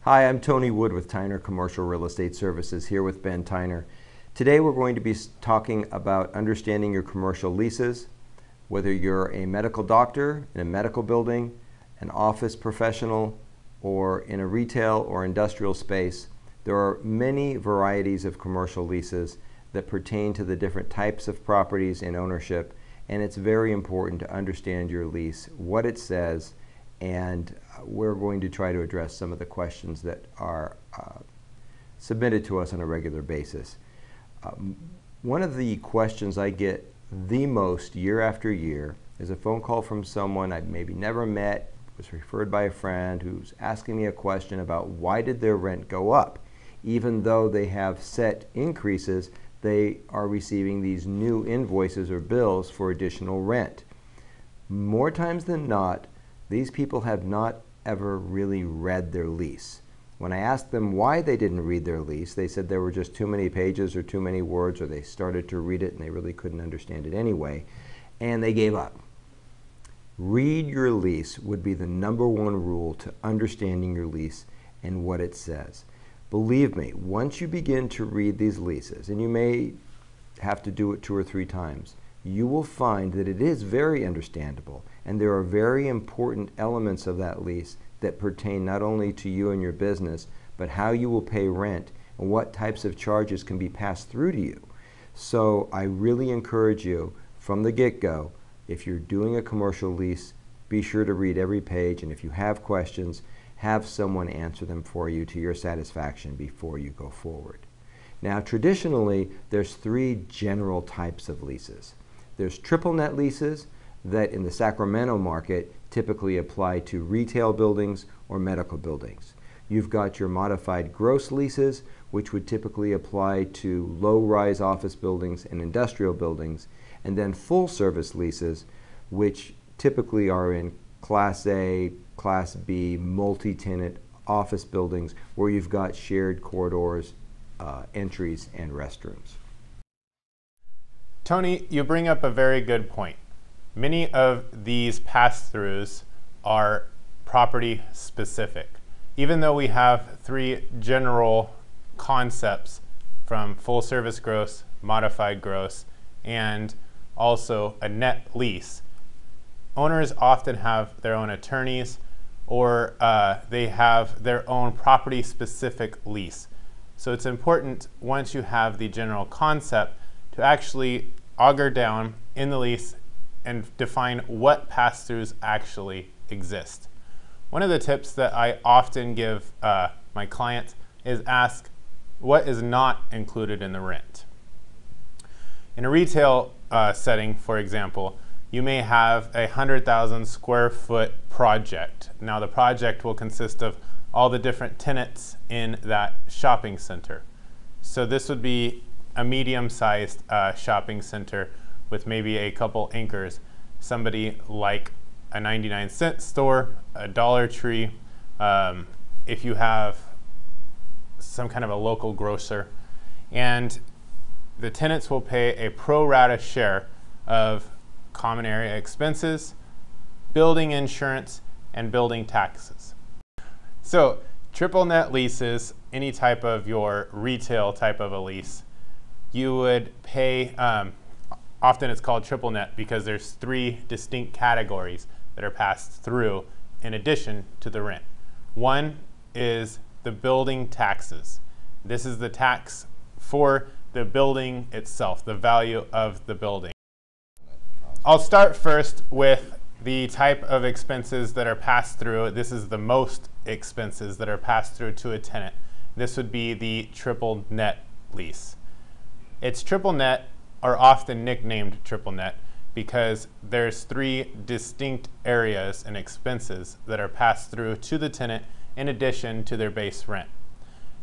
Hi, I'm Tony Wood with Tyner Commercial Real Estate Services, here with Ben Tyner. Today we're going to be talking about understanding your commercial leases. Whether you're a medical doctor in a medical building, an office professional, or in a retail or industrial space, there are many varieties of commercial leases that pertain to the different types of properties in ownership, and it's very important to understand your lease, what it says, and we're going to try to address some of the questions that are submitted to us on a regular basis. One of the questions I get the most year after year is a phone call from someone I've maybe never met, was referred by a friend, who's asking me a question about why did their rent go up? Even though they have set increases, they are receiving these new invoices or bills for additional rent. More times than not, these people have not ever really read their lease. When I asked them why they didn't read their lease, they said there were just too many pages or too many words, or they started to read it and they really couldn't understand it anyway, and they gave up. Read your lease would be the number one rule to understanding your lease and what it says. Believe me, once you begin to read these leases, and you may have to do it 2 or 3 times, you will find that it is very understandable, and there are very important elements of that lease that pertain not only to you and your business, but how you will pay rent and what types of charges can be passed through to you. So I really encourage you from the get-go, if you're doing a commercial lease, be sure to read every page, and if you have questions, have someone answer them for you to your satisfaction before you go forward. Now, traditionally, there's 3 general types of leases. There's triple net leases that in the Sacramento market typically apply to retail buildings or medical buildings. You've got your modified gross leases, which would typically apply to low-rise office buildings and industrial buildings, and then full-service leases, which typically are in Class A, Class B, multi-tenant office buildings where you've got shared corridors, entries, and restrooms. Tony, you bring up a very good point. Many of these pass-throughs are property specific. Even though we have 3 general concepts from full service gross, modified gross, and also a net lease, owners often have their own attorneys, or they have their own property specific lease. So it's important, once you have the general concept, to actually auger down in the lease and define what pass-throughs actually exist. One of the tips that I often give my clients is ask what is not included in the rent. In a retail setting, for example, you may have a 100,000 square foot project. Now the project will consist of all the different tenants in that shopping center. So this would be a medium-sized shopping center with maybe a couple anchors. Somebody like a 99-cent store, a Dollar Tree, if you have some kind of a local grocer. And the tenants will pay a pro rata share of common area expenses, building insurance, and building taxes. So triple net leases, any type of your retail type of a lease, you would pay, often it's called triple net because there's 3 distinct categories that are passed through in addition to the rent. One is the building taxes. This is the tax for the building itself, the value of the building. I'll start first with the type of expenses that are passed through. This is the most expenses that are passed through to a tenant. This would be the triple net lease. It's triple net, are often nicknamed triple net, because there's 3 distinct areas and expenses that are passed through to the tenant in addition to their base rent.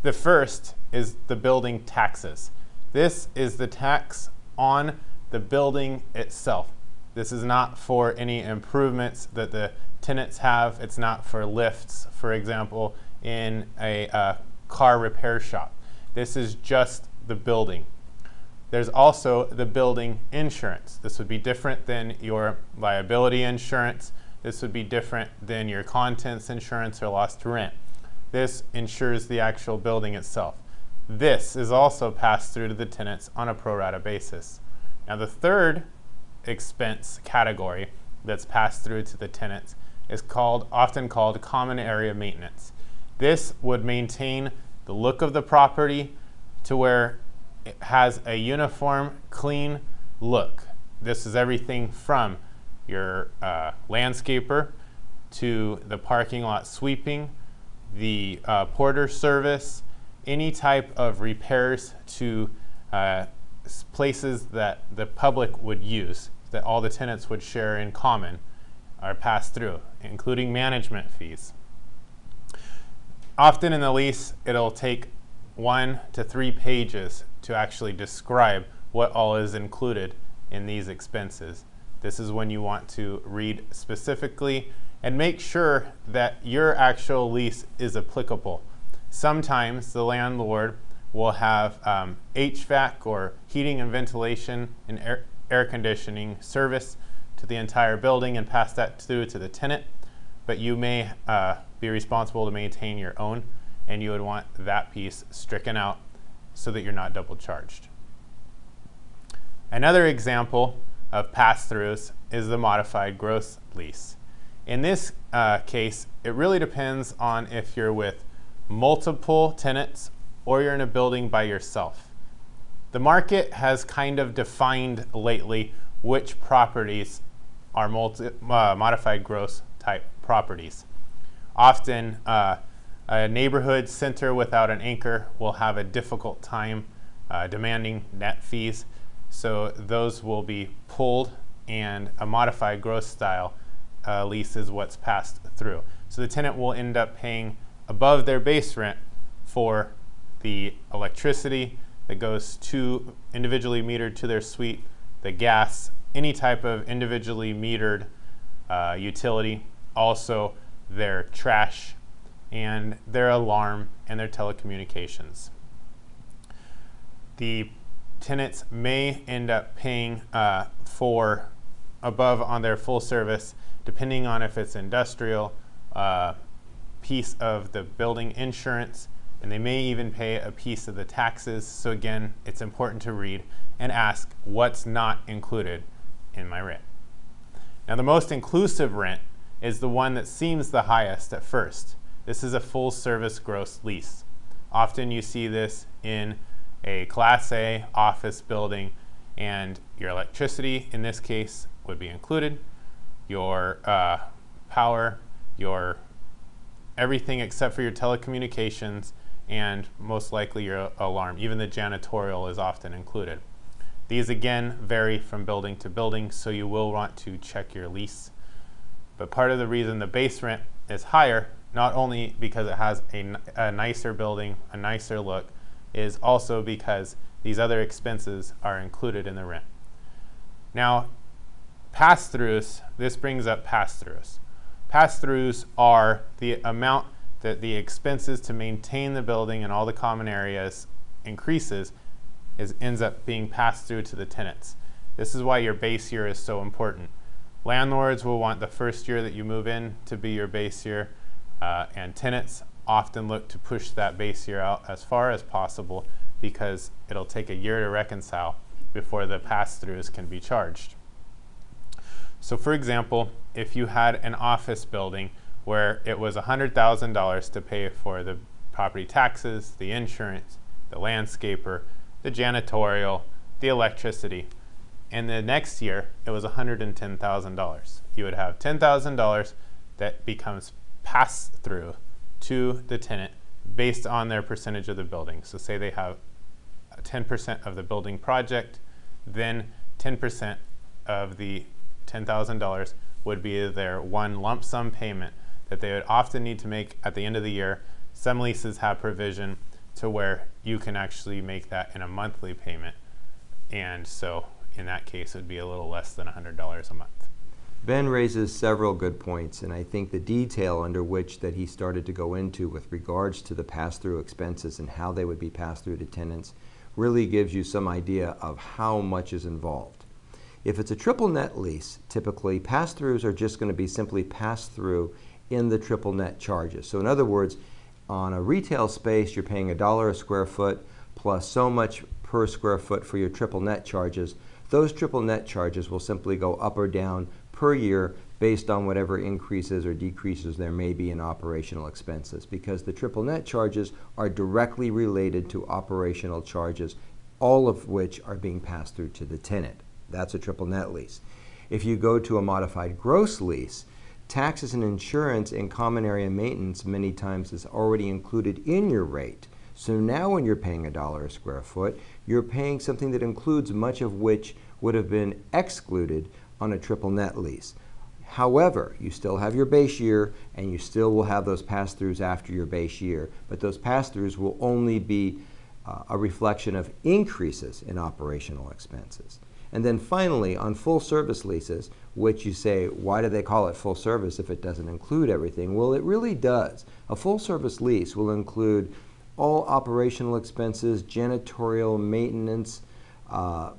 The first is the building taxes. This is the tax on the building itself. This is not for any improvements that the tenants have. It's not for lifts, for example, in a car repair shop. This is just the building. There's also the building insurance. This would be different than your liability insurance. This would be different than your contents insurance or lost rent. This insures the actual building itself. This is also passed through to the tenants on a pro rata basis. Now the third expense category that's passed through to the tenants is often called common area maintenance. This would maintain the look of the property to where it has a uniform, clean look. This is everything from your landscaper to the parking lot sweeping, the porter service, any type of repairs to places that the public would use, that all the tenants would share in common, are passed through, including management fees. Often in the lease, it'll take 1 to 3 pages to actually describe what all is included in these expenses. This is when you want to read specifically and make sure that your actual lease is applicable. Sometimes the landlord will have HVAC or heating and ventilation and air conditioning service to the entire building and pass that through to the tenant, but you may be responsible to maintain your own, and you would want that piece stricken out so that you're not double charged. Another example of pass-throughs is the modified gross lease. In this case, it really depends on if you're with multiple tenants or you're in a building by yourself. The market has kind of defined lately which properties are modified gross type properties. Often a neighborhood center without an anchor will have a difficult time demanding net fees, so those will be pulled, and a modified gross style lease is what's passed through. So the tenant will end up paying above their base rent for the electricity that goes to individually metered to their suite, the gas, any type of individually metered utility, also their trash and their alarm and their telecommunications. The tenants may end up paying for above on their full service, depending on if it's industrial, piece of the building insurance, and they may even pay a piece of the taxes. So again, it's important to read and ask what's not included in my rent. Now the most inclusive rent is the one that seems the highest at first. This is a full service gross lease. Often you see this in a Class A office building, and your electricity in this case would be included, your power, your everything except for your telecommunications, and most likely your alarm. Even the janitorial is often included. These again vary from building to building, so you will want to check your lease. But part of the reason the base rent is higher, not only because it has a nicer building, a nicer look, is also because these other expenses are included in the rent. Now, pass-throughs, this brings up pass-throughs. Pass-throughs are the amount that the expenses to maintain the building and all the common areas increases, ends up being passed through to the tenants. This is why your base year is so important. Landlords will want the first year that you move in to be your base year, and tenants often look to push that base year out as far as possible because it'll take a year to reconcile before the pass-throughs can be charged. So for example, if you had an office building where it was $100,000 to pay for the property taxes, the insurance, the landscaper, the janitorial, the electricity, and the next year it was $110,000. You would have $10,000 that becomes passed through to the tenant based on their percentage of the building. So say they have 10% of the building project, then 10% of the $10,000 would be their one lump sum payment that they would often need to make at the end of the year. Some leases have provision to where you can actually make that in a monthly payment, and so in that case it would be a little less than $100 a month. Ben raises several good points, and I think the detail under which that he started to go into with regards to the pass-through expenses and how they would be passed through to tenants really gives you some idea of how much is involved. If it's a triple net lease, typically pass-throughs are just going to be simply passed through in the triple net charges. So in other words, On a retail space, you're paying $1 a square foot plus so much per square foot for your triple net charges. Those triple net charges will simply go up or down per year based on whatever increases or decreases there may be in operational expenses, because the triple net charges are directly related to operational charges, all of which are being passed through to the tenant. That's a triple net lease. If you go to a modified gross lease, taxes and insurance and common area maintenance many times is already included in your rate. So now when you're paying $1 a square foot, you're paying something that includes much of which would have been excluded on a triple net lease. However, you still have your base year and you still will have those pass-throughs after your base year, but those pass-throughs will only be a reflection of increases in operational expenses. And then finally, on full service leases, which you say, why do they call it full service if it doesn't include everything? Well, it really does. A full service lease will include all operational expenses, janitorial, maintenance,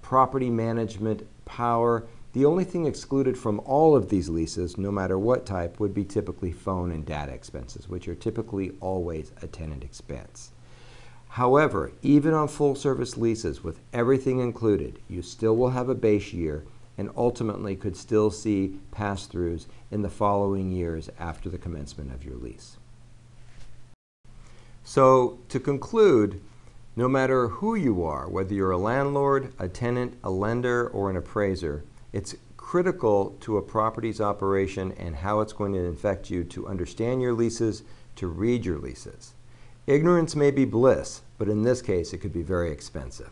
property management, power. The only thing excluded from all of these leases, no matter what type, would be typically phone and data expenses, which are typically always a tenant expense. However, even on full service leases with everything included, you still will have a base year and ultimately could still see pass-throughs in the following years after the commencement of your lease. So to conclude, no matter who you are, whether you're a landlord, a tenant, a lender, or an appraiser, it's critical to a property's operation and how it's going to affect you to understand your leases, to read your leases. Ignorance may be bliss, but in this case, it could be very expensive.